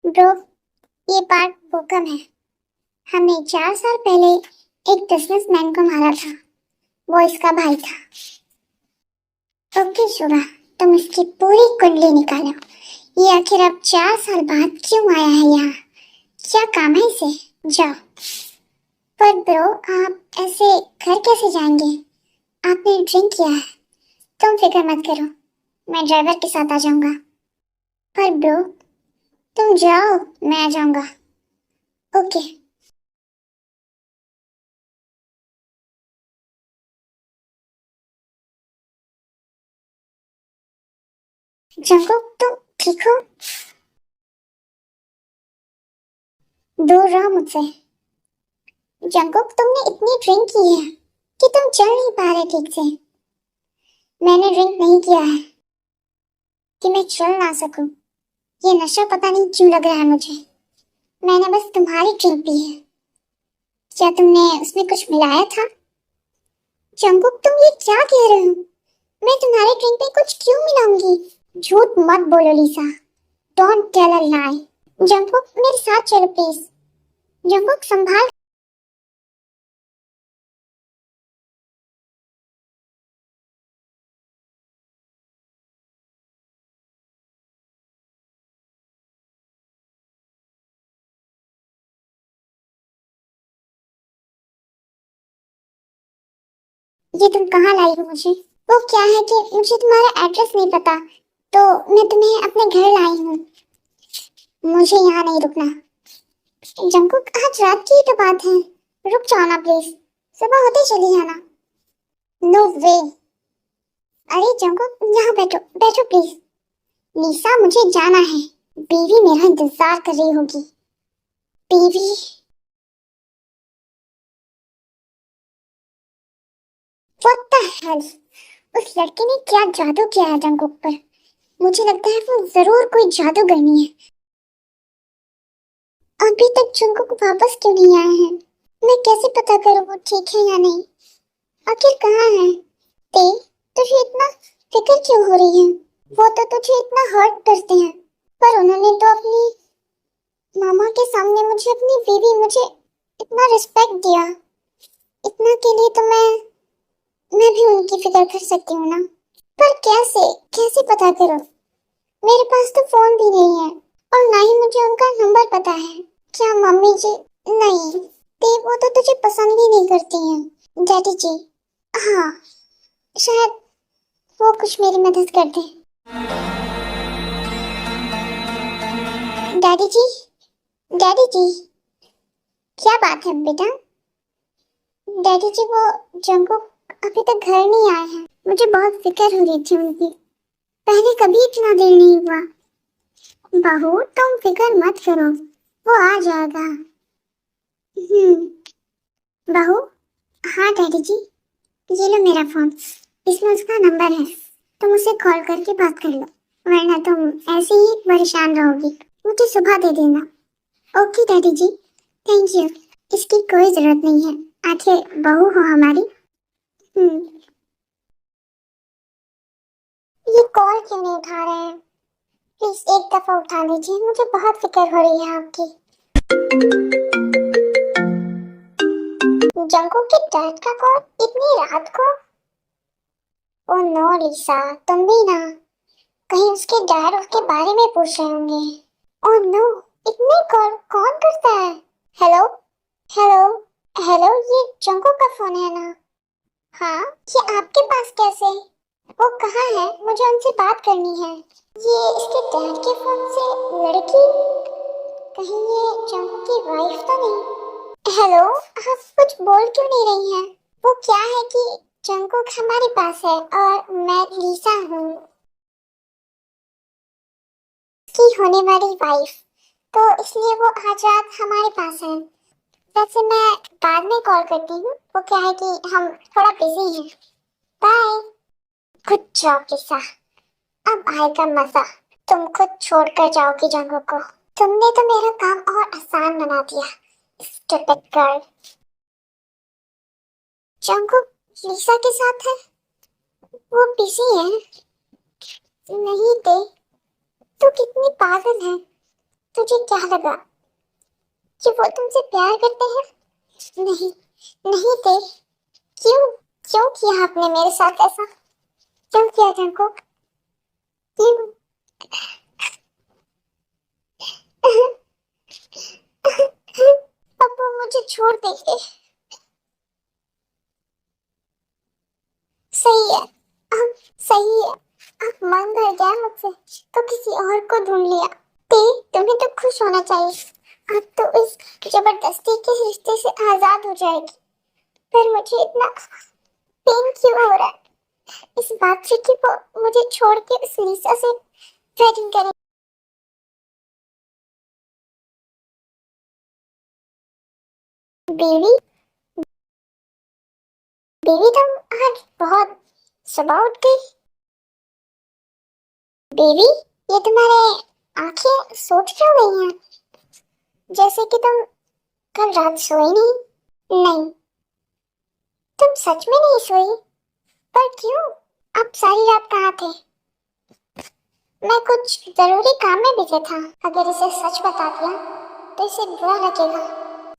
Bro, ये पार्ट बोकम है। हमने 4 साल पहले एक बिजनेसमैन को मारा था, वो इसका भाई था। ओके शुगा, तुम इसकी पूरी कुंडली निकालो। ये आखिर अब 4 साल बाद क्यों आया है यहाँ? क्या काम है इसे? जाओ। पर ब्रो, आप ऐसे घर कैसे जाएंगे? आपने ड्रिंक किया है। तुम फिक्र मत करो, मैं ड्राइवर के साथ आ जाऊंगा। पर ब्रो, तुम जाओ, मैं आ जाऊंगा। ओके। जंकुक, तुम ठीक हो? दूर रहो मुझसे। जंकुक, तुमने इतनी ड्रिंक की है कि तुम चल नहीं पा रहे ठीक से। मैंने ड्रिंक नहीं किया है कि मैं चल ना सकूं। ये नशा पता नहीं क्यों लग रहा है मुझे। मैंने बस तुम्हारी ड्रिंक पी है। क्या तुमने उसमें कुछ मिलाया था? जंकुक, तुम ये क्या कह रहे हो? मैं तुम्हारी ड्रिंक में कुछ क्यों मिलाऊंगी? झूठ मत बोलो Lisa. Don't tell a lie. Jungkook, मेरे साथ चलो प्लीज। जंकुक, संभाल। ये तुम कहाँ लाई हो मुझे? वो क्या है कि मुझे तुम्हारा एड्रेस नहीं पता, तो मैं तुम्हें अपने घर लाई हूँ। मुझे यहाँ नहीं रुकना। जंकुक, आज रात की तो बात है, रुक जाओ ना प्लीज, सुबह होते चली जाना। नो वे। अरे जंकुक, यहाँ बैठो बैठो प्लीज। निशा, मुझे जाना है, बीवी मेरा इंतजार कर रही होगी। बीवी? What the hell? उस लड़के ने क्या जादू किया है जंकुक पर? मुझे लगता है वो जरूर कोई जादूगरनी है। अभी तक जंकुक वापस क्यों नहीं आए हैं? मैं कैसे पता करूं वो ठीक है या नहीं? आखिर कहाँ है? तुझे इतना फिक्र क्यों हो रही है? वो तो तुझे इतना हर्ट करते हैं, पर उन्होंने तो अपनी मामा के सामने मुझे, अपनी बीवी, मुझे इतना रिस्पेक्ट दिया। इतना के लिए तो मैं भी उनकी फिक्र कर सकती हूँ ना। पर कैसे कैसे पता करूं? मेरे पास तो फोन भी नहीं है, और ना ही मुझे उनका नंबर पता है। क्या मम्मी जी? नहीं, वो तो तुझे पसंद ही नहीं करती हैं। डैडी जी? हाँ, शायद वो कुछ मेरी मदद कर दे। डैडी जी? डैडी जी? क्या बात है बेटा? डैडी जी, वो जंकुक अभी तक घर नहीं आए हैं। मुझे बहुत फिक्र हो रही थी उनकी। पहले कभी इतना देर नहीं हुआ। बहू, तुम फिक्र मत करो, वो आ जाएगा। बहू? हाँ डैडी जी, ये लो मेरा फोन, इसमें उसका नंबर है, तुम उसे कॉल करके बात कर लो, वरना तुम ऐसे ही परेशान रहोगी। मुझे सुबह दे देना। Okay daddy ji, thank you. इसकी कोई जरूरत नहीं है, आखिर बहू हो हमारी। ये कॉल क्यों नहीं उठा रहे हैं? प्लीज एक दफा उठा लीजिए, मुझे बहुत फिक्र हो रही है आपकी। जंकुक के डैड का कॉल इतनी रात को? ओह नो लिसा, तुम भी ना, कहीं उसके डैड उसके बारे में पूछ रहे होंगे। ओह नो, इतने कॉल कौन करता है? हेलो हेलो हेलो, ये जंकुक का फोन है ना? हाँ, ये आपके पास कैसे? वो कहाँ है? मुझे उनसे बात करनी है। ये इसके डैड के फोन से लड़की? कहीं ये जंकुक की वाइफ तो नहीं? हेलो, आप कुछ बोल क्यों नहीं रही हैं? वो क्या है कि जंकुक हमारे पास है और मैं लीसा हूँ, की होने वाली वाइफ, तो इसलिए वो आज रात हमारे पास है। वैसे मैं बाद में कॉल करती हूँ, वो क्या है कि हम थोड़ा बिजी हैं। बाय। गुड जॉब लीसा, अब आएगा मजा। तुम खुद छोड़कर जाओगी जंकुक को। तुमने तो मेरा काम और आसान बना दिया, स्टूपिड गर्ल। जंकुक लीसा के साथ है? वो बिजी है? नहीं दे, तू कितनी पागल है। तुझे क्या लगा कि वो तुमसे प्यार करते हैं? नहीं नहीं दे, क्यों क्यों किया आपने मेरे साथ ऐसा? क्यों किया जंकुक? क्यों? अब वो मुझे छोड़ देंगे। सही है, अब सही है, अब मन भर गया मुझसे, तो किसी और को ढूंढ लिया। तुम्हें तो खुश होना चाहिए, अब तो इस जबरदस्ती के रिश्ते से आजाद हो जाएगी। पर मुझे इतना पेन क्यों हो रहा है इस बात से कि वो मुझे छोड़ के उस लीसा से वेडिंग करे। बेबी, बेबी तुम आज बहुत सुबह उठ गई। बेबी, ये तुम्हारे आंखें सोच क्यों गई हैं? जैसे कि तुम कल रात सोई नहीं। नहीं, तुम सच में नहीं सोई? पर क्यों? आप सारी रात कहाँ थे? मैं कुछ जरूरी काम में बिजी था। अगर इसे सच बता दिया तो इसे बुरा लगेगा।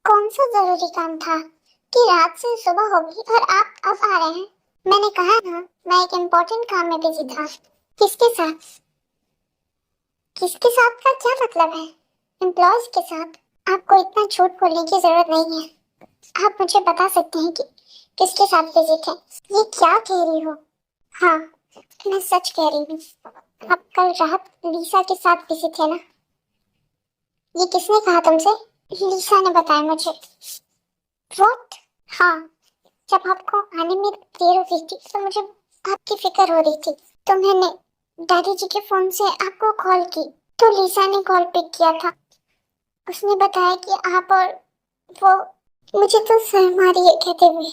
कौन सा जरूरी काम था कि रात से सुबह होगी और आप अब आ रहे हैं? मैंने कहा ना, मैं एक इम्पोर्टेंट काम में बिजी था। किसके साथ? किसके साथ का क्या मतलब है? एम्प्लॉयज के साथ। आपको इतना झूठ बोलने की जरूरत नहीं है। आप मुझे बता सकते हैं कि किसके साथ बिजी थे? ये क्या कह रही हो? हाँ, मैं सच कह रही हूँ। आप कल रात लीसा के साथ बिजी थे ना? ये किसने कहा तुमसे? लीसा ने बताया मुझे। व्हाट? हाँ, जब आपको आने में देर हो गई थी तो मुझे आपकी फिक्र हो रही थी, तो मैंने दादी जी के फोन से आपको कॉल की, तो लीसा ने कॉल पिक किया था। उसने बताया कि आप और वो, मुझे तो शर्म आ रही है कहते हुए,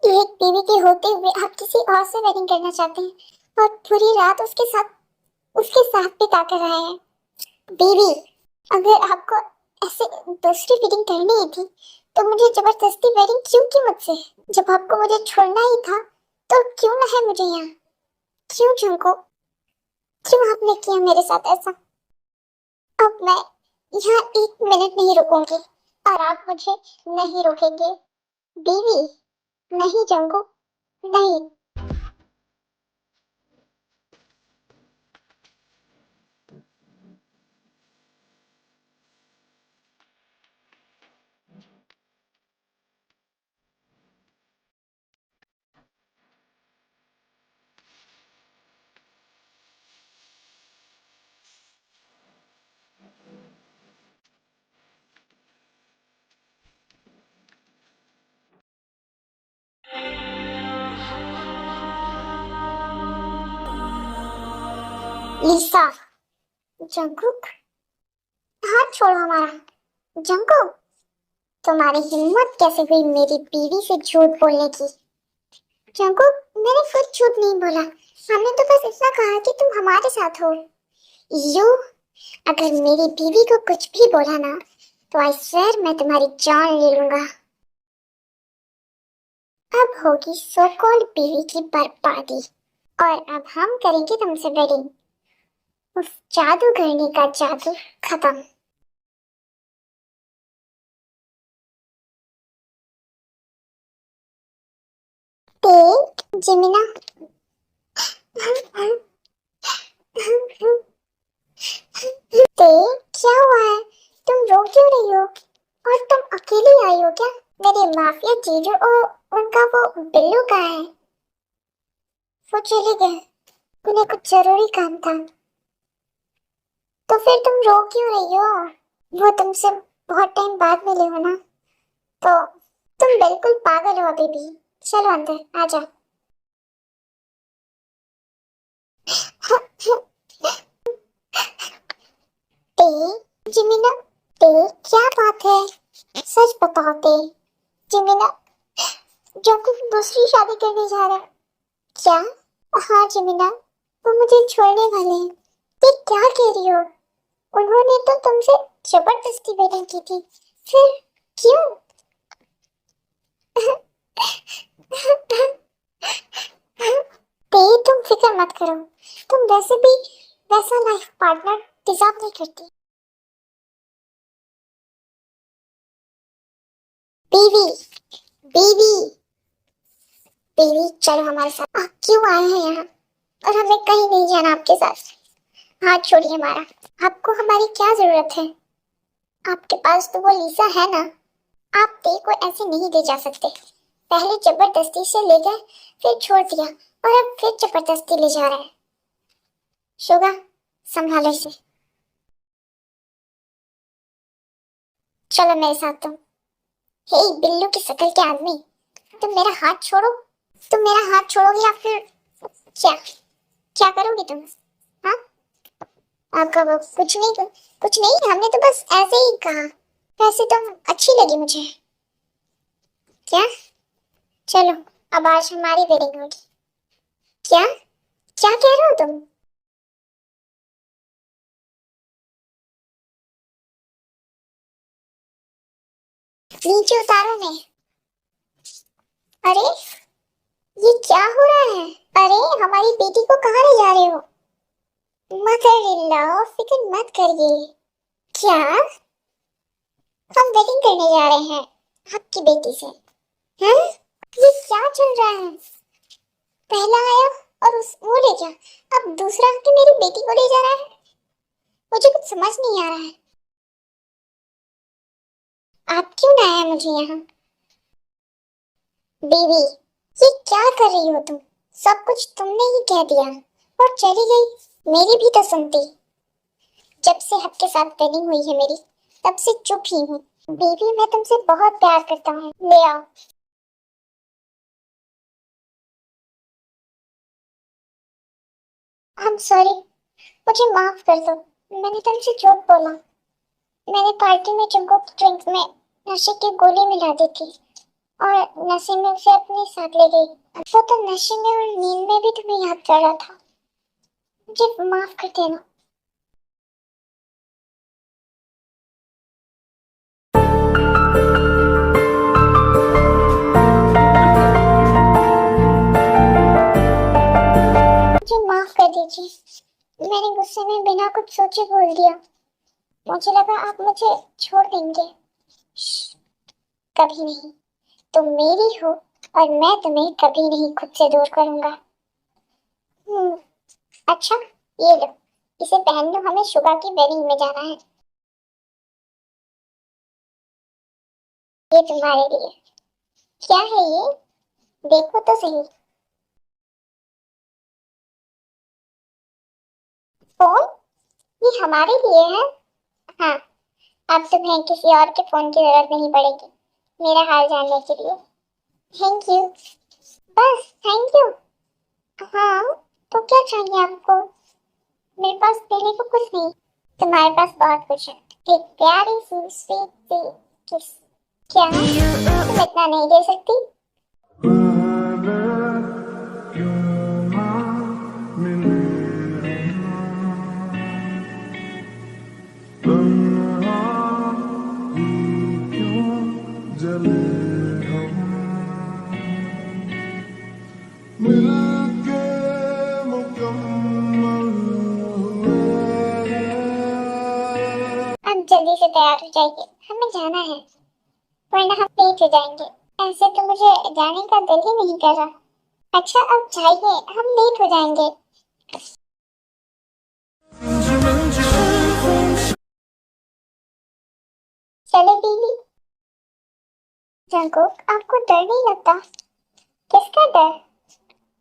एक बीवी के होते हुए आप किसी और से वेडिंग करना चाहते हैं और पूरी रात उसके साथ बिता कर आए हैं। बीवी, अगर आपको ऐसे दूसरी वेडिंग करनी ही थी तो मुझे जबरदस्ती वेडिंग क्यों की मुझसे? जब आपको मुझे छोड़ना ही था तो क्यों ना है मुझे यहाँ? क्यों झुमको? क्यों आपने किया मेरे साथ ऐसा? अब मैं यहाँ एक मिनट नहीं रुकूंगी और आप मुझे नहीं रोकेंगे। बीवी, नहीं जंगू, नहीं। लीसा, जंगुक, हाथ छोड़ो हमारा। जंगुक, तुम्हारी हिम्मत कैसे हुई मेरी बीवी से झूठ बोलने की? जंगुक, मैंने कुछ झूठ नहीं बोला, हमने तो बस इतना कहा कि तुम हमारे साथ हो। यू, अगर मेरी बीवी को कुछ भी बोला ना तो आई स्वेयर मैं तुम्हारी जान ले लूंगा। अब होगी सो कॉल्ड बीवी की बर्बादी और अब हम करेंगे तुमसे वेडिंग। उस जादू करने का जादू खत्म। जिमिना, क्या हुआ है? तुम रो क्यों रही हो? और तुम अकेली आई हो क्या? मेरे माफिया जीजू और उनका वो बिल्लू कहाँ है? वो चले गए, उन्हें कुछ जरूरी काम था। तो फिर तुम रो क्यों रही हो? वो तुमसे बहुत टाइम बाद मिले हो ना, तो तुम बिल्कुल पागल हो अभी भी। चलो अंदर आ जाओ। जिमिना, क्या बात है? सच बताओ जिमिना, जंकुक दूसरी शादी करने जा रहा है क्या? हाँ जिमिना, वो मुझे छोड़ने वाले हैं। ये क्या कह रही हो? उन्होंने तो तुमसे जबरदस्ती वेडिंग की थी, फिर क्यों? तुम फिक्र मत करो, तुम वैसे भी वैसा लाइफ पार्टनर डिजर्व नहीं करती। बीवी, बीवी, बीवी, चलो हमारे साथ। आप क्यों आए हैं यहाँ? और हमें कहीं नहीं जाना आपके साथ। हाथ छोड़िए हमारा। आपको हमारी क्या जरूरत है? आपके पास तो वो लीसा है ना। आप ते को ऐसे नहीं ले जा सकते। पहले जबरदस्ती से ले गए, फिर छोड़ दिया और अब फिर जबरदस्ती ले जा रहे हैं। शुगा, संभालो इसे। चलो मेरे साथ तुम। हे बिल्लू की शक्ल के आदमी, तुम मेरा हाथ छोड़ो। तुम मेरा हाथ छोड़ोगे या फिर क्या क्या करोगे तुम? हाँ, आपका वो कुछ नहीं, हमने तो बस ऐसे ही कहा। वैसे तुम अच्छी लगी मुझे। क्या? चलो, अब आज हमारी वेडिंग होगी। क्या क्या कह रहे हो तुम? नीचे उतारो मैं। अरे, ये क्या हो रहा है? अरे, हमारी बेटी को कहाँ ले जा रहे हो? मदर इन लॉ, फिक्र मत करिए। क्या? हम वेडिंग करने जा रहे हैं आपकी बेटी से। हैं? ये क्या चल रहा है? पहला आया और वो ले जा, अब दूसरा आके मेरी बेटी को ले जा रहा है। मुझे कुछ समझ नहीं आ रहा है। आप क्यों लाए हैं मुझे यहाँ? बीवी, ये क्या कर रही हो तुम? सब कुछ तुमने ही कह दिया और चली गई। मेरी भी तो सुनती। जब से हक के साथ वेडिंग हुई है मेरी, तब से चुप ही हूँ। बीवी, मैं तुमसे बहुत प्यार करता हूँ, ले आओ। आई एम सॉरी, मुझे माफ कर दो। मैंने तुमसे झूठ बोला। मैंने पार्टी में तुमको ड्रिंक्स में नशे की गोली मिला दी थी और नशे में उसे अपने साथ ले गई। वो तो नशे में और नींद में भी तुम्हें याद कर रहा था। मुझे माफ कर देना। मुझे माफ कर दीजिए। मैंने गुस्से में बिना कुछ सोचे बोल दिया। मुझे लगा आप मुझे छोड़ देंगे। श्श, कभी नहीं। तुम मेरी हो और मैं तुम्हें कभी नहीं खुद से दूर करूंगा। अच्छा, ये लो, इसे पहन लो। हमें शुगा की वेडिंग में जाना है। ये तुम्हारे लिए। क्या है ये? देखो तो सही। फोन? ये हमारे लिए है। हाँ, अब तुम्हें किसी और के फोन की जरूरत नहीं पड़ेगी मेरा हाल जानने के लिए। Thank you. बस थैंक यू? हाँ, तो क्या चाहिए आपको? मेरे पास देने को कुछ नहीं। तुम्हारे पास बहुत कुछ है। एक प्यारी सी स्वीट सी किस। क्या तुम इतना नहीं दे सकती? अब जल्दी से तैयार हो जाइए, हमें जाना है, वरना हम लेट हो जाएंगे। ऐसे तो मुझे जाने का दिल ही नहीं कर रहा। अच्छा, अब जाइए, हम लेट हो जाएंगे। चले बीवी। जंकुक, आपको डर नहीं लगता? किसका डर?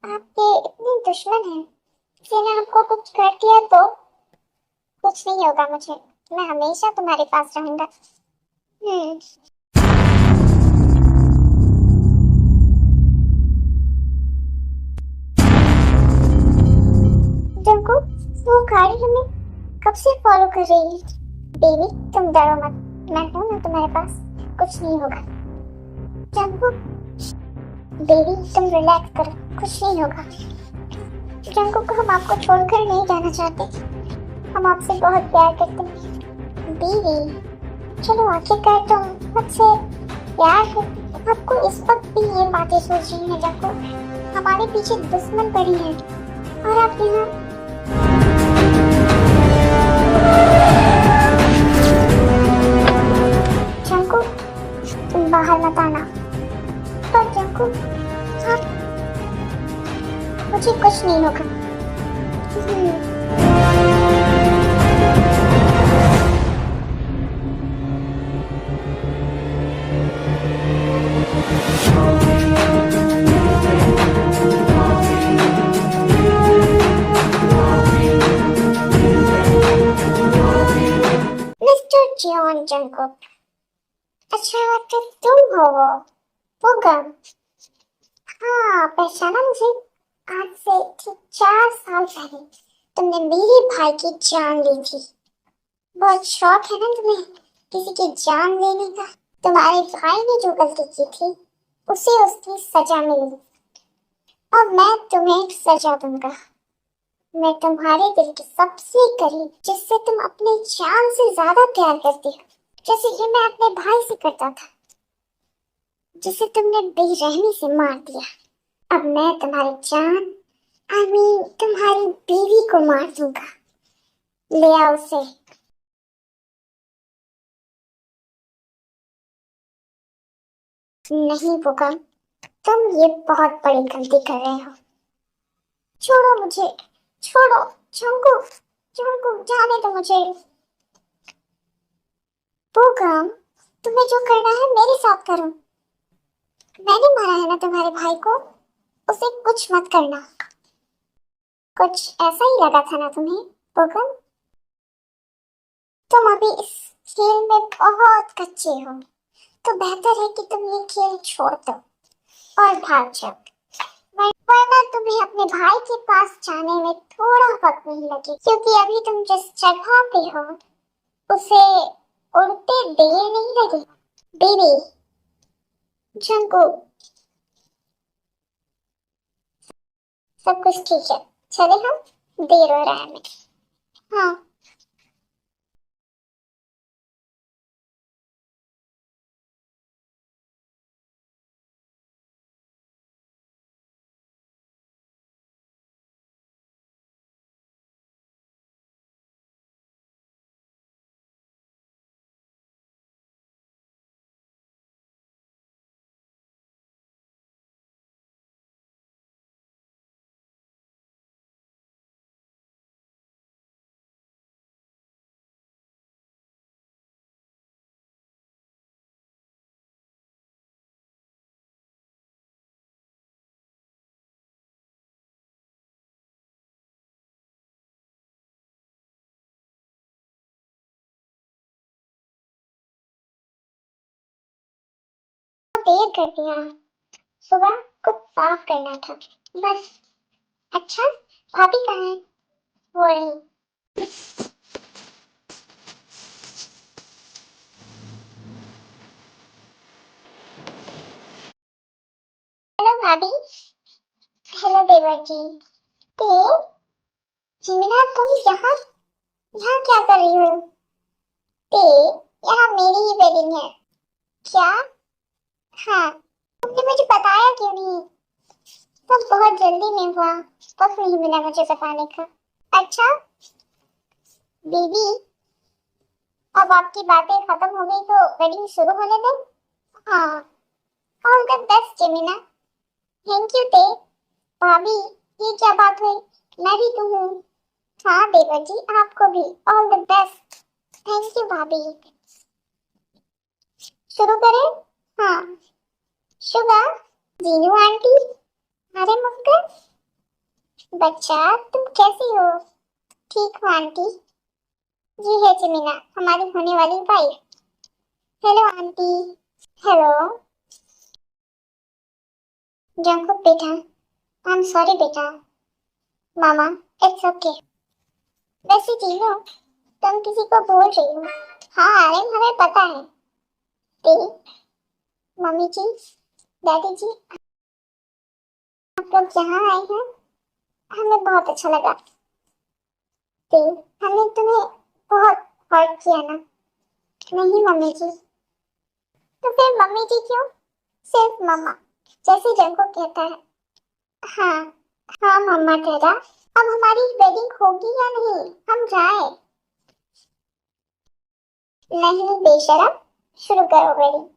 आपके इतने दुश्मन हैं। किसी ने आपको कुछ कर दिया तो? कुछ नहीं होगा मुझे। मैं हमेशा तुम्हारे पास रहूंगा। जंकुक, वो गाड़ी हमें कब से फॉलो कर रही है। बेबी, तुम डरो मत, मैं हूं ना तुम्हारे पास। कुछ नहीं होगा। जंकुक, बेबी तुम रिलैक्स करो, कुछ नहीं होगा। जंकुक, हम आपको छोड़कर नहीं जाना चाहते। हम आपसे बहुत प्यार करते हैं। बेबी चलो, आखिरकार तुम मुझसे प्यार है। आपको इस वक्त भी ये बातें सोच रही हैं जंकुक? हमारे पीछे दुश्मन पड़ी है और आप यहाँ। जंकुक, तुम बाहर मत आना। पर जंकुक, आप, मुझे कुछ नहीं होगा। Mister John Jungkook. अच्छा, तो तुम हो वो गम? हाँ, पहचाना मुझे। आज से ठीक 4 साल पहले तुमने मेरे भाई की जान ली थी। बहुत शौक है ना तुम्हें किसी की जान लेने का। तुम्हारे भाई ने जो गलती की थी उसे उसकी सजा मिली और मैं तुम्हें एक सजा दूंगा। मैं तुम्हारे दिल के सबसे करीब, जिससे तुम अपनी जान से ज्यादा प्यार करती हो, जैसे कि मैं अपने भाई से करता था, जिसे तुमने बेरहमी से मार दिया। अब मैं तुम्हारी जान, तुम्हारी बीवी को मार दूंगा। ले आओ उसे। नहीं पुकार, तुम ये बहुत बड़ी गलती कर रहे हो। छोड़ो मुझे, छोड़ो। चंकू, चंकू, जाने दो मुझे। पुकार, तुम्हें जो करना है मेरे साथ करो। मैंने मारा है ना तुम्हारे भाई को, उसे कुछ मत करना। कुछ ऐसा ही लगा था ना तुम्हें पोगल? तुम अभी इस खेल में बहुत कच्चे हो, तो बेहतर है कि तुम ये खेल छोड़ दो और भाग जाओ, वरना तुम्हें अपने भाई के पास जाने में थोड़ा वक्त नहीं लगे, क्योंकि अभी तुम जिस जगह पे हो उसे उड़ते देर नहीं लगे। बेबी जंगकुक, सब कुछ ठीक है, चले हम, देर हो रहा है हमें। हाँ देर कर दिया, सुबह कुछ साफ करना था बस। अच्छा भाभी कहाँ है? वो रही। हेलो भाभी। हेलो देवर जी। ते जीना तुम यहाँ यहाँ क्या कर रही हो? ते यहाँ मेरी ही वेडिंग है। क्या? हाँ, तुमने मुझे बताया क्यों नहीं? सब बहुत जल्दी में हुआ, वक्त नहीं मिला मुझे बताने का। अच्छा बीबी, अब आपकी बातें खत्म हो गई तो वेडिंग शुरू होने दो। हाँ, all the best जेमिना। Thank you ते। भाभी ये क्या बात हुई? मैं भी तो हूँ। हाँ देवर जी, आपको भी all the best. Thank you भाभी। शुरू करें? हाँ। शुगा, जीनू आंटी, अरे मुक्कर, बच्चा तुम कैसी हो? ठीक हो आंटी? ये है जमीना, हमारी होने वाली wife. Hello aunty. Hello Jungkook बेटा, आई एम सॉरी बेटा। मामा इट्स ओके। वैसे जीनू, तुम किसी को बोल रही हो? हाँ अरे हमें पता है। ते मम्मी जी, डैडी जी, आप लोग यहाँ आए हैं, हमें बहुत अच्छा लगा। ते हमने तुम्हें बहुत हर्ट किया ना? नहीं मम्मी जी। तो फिर मम्मी जी क्यों? सिर्फ मम्मा, जैसे जंको कहता है। हाँ हाँ मम्मा तेरा। अब हमारी वेडिंग होगी या नहीं? हम जाए? नहीं बेशरम, शुरू करो वेडिंग।